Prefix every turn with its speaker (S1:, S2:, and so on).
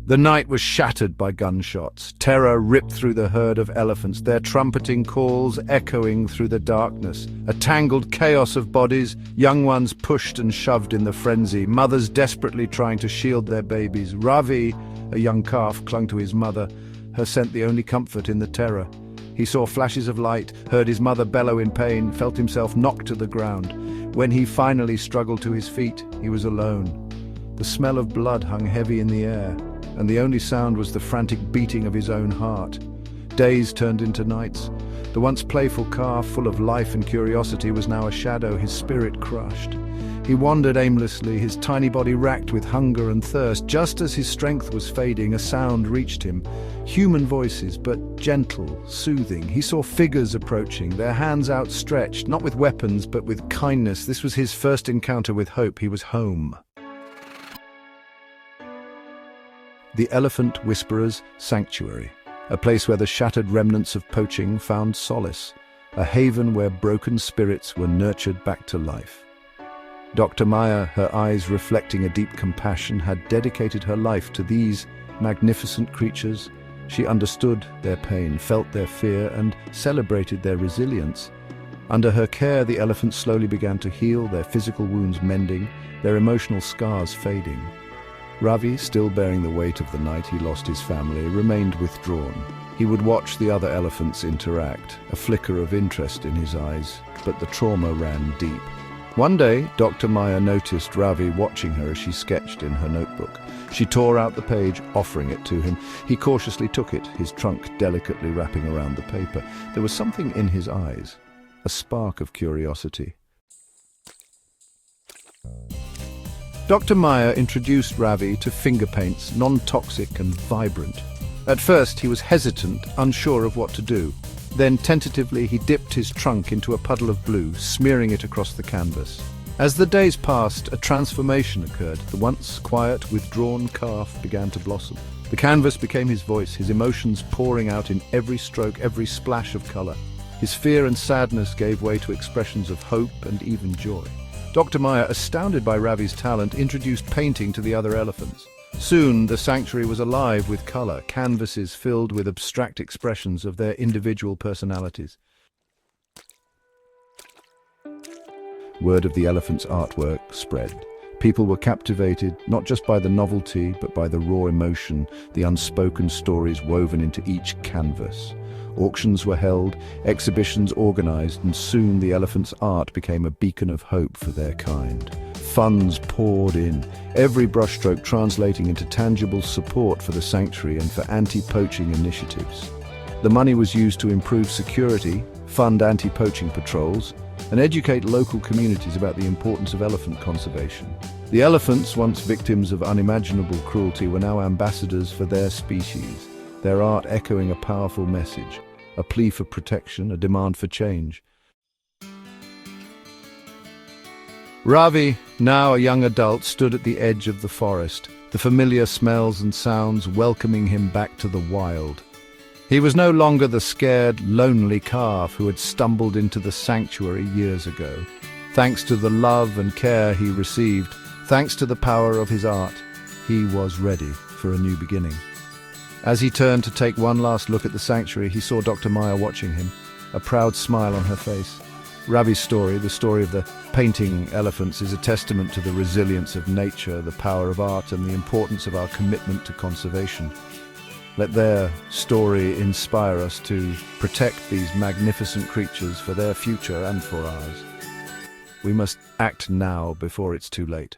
S1: The night was shattered by gunshots. Terror ripped through the herd of elephants, their trumpeting calls echoing through the darkness. A tangled chaos of bodies, young ones pushed and shoved in the frenzy, mothers desperately trying to shield their babies. Ravi, a young calf, clung to his mother, her scent the only comfort in the terror. He saw flashes of light, heard his mother bellow in pain, felt himself knocked to the ground. When he finally struggled to his feet, he was alone. The smell of blood hung heavy in the air, and the only sound was the frantic beating of his own heart. Days turned into nights. The once playful calf, full of life and curiosity, was now a shadow, his spirit crushed. He wandered aimlessly, his tiny body racked with hunger and thirst. Just as his strength was fading, a sound reached him. Human voices, but gentle, soothing. He saw figures approaching, their hands outstretched, not with weapons, but with kindness. This was his first encounter with hope. He was home. The Elephant Whisperer's Sanctuary, a place where the shattered remnants of poaching found solace, a haven where broken spirits were nurtured back to life. Dr. Maya, her eyes reflecting a deep compassion, had dedicated her life to these magnificent creatures. She understood their pain, felt their fear, and celebrated their resilience. Under her care, the elephants slowly began to heal, their physical wounds mending, their emotional scars fading. Ravi, still bearing the weight of the night he lost his family, remained withdrawn. He would watch the other elephants interact, a flicker of interest in his eyes, but the trauma ran deep. One day, Dr. Maya noticed Ravi watching her as she sketched in her notebook. She tore out the page, offering it to him. He cautiously took it, his trunk delicately wrapping around the paper. There was something in his eyes, a spark of curiosity. Dr. Maya introduced Ravi to finger paints, non-toxic and vibrant. At first, he was hesitant, unsure of what to do. Then, tentatively, he dipped his trunk into a puddle of blue, smearing it across the canvas. As the days passed, a transformation occurred. The once quiet, withdrawn calf began to blossom. The canvas became his voice, his emotions pouring out in every stroke, every splash of color. His fear and sadness gave way to expressions of hope and even joy. Dr. Maya, astounded by Ravi's talent, introduced painting to the other elephants. Soon, the sanctuary was alive with color, canvases filled with abstract expressions of their individual personalities. Word of the elephants' artwork spread. People were captivated, not just by the novelty, but by the raw emotion, the unspoken stories woven into each canvas. Auctions were held, exhibitions organized, and soon the elephants' art became a beacon of hope for their kind. Funds poured in, every brushstroke translating into tangible support for the sanctuary and for anti-poaching initiatives. The money was used to improve security, fund anti-poaching patrols, and educate local communities about the importance of elephant conservation. The elephants, once victims of unimaginable cruelty, were now ambassadors for their species, their art echoing a powerful message, a plea for protection, a demand for change. Ravi, now a young adult, stood at the edge of the forest, the familiar smells and sounds welcoming him back to the wild. He was no longer the scared, lonely calf who had stumbled into the sanctuary years ago. Thanks to the love and care he received, thanks to the power of his art, he was ready for a new beginning. As he turned to take one last look at the sanctuary, he saw Dr. Maya watching him, a proud smile on her face. Ravi's story, the story of the painting elephants, is a testament to the resilience of nature, the power of art, and the importance of our commitment to conservation. Let their story inspire us to protect these magnificent creatures for their future and for ours. We must act now before it's too late.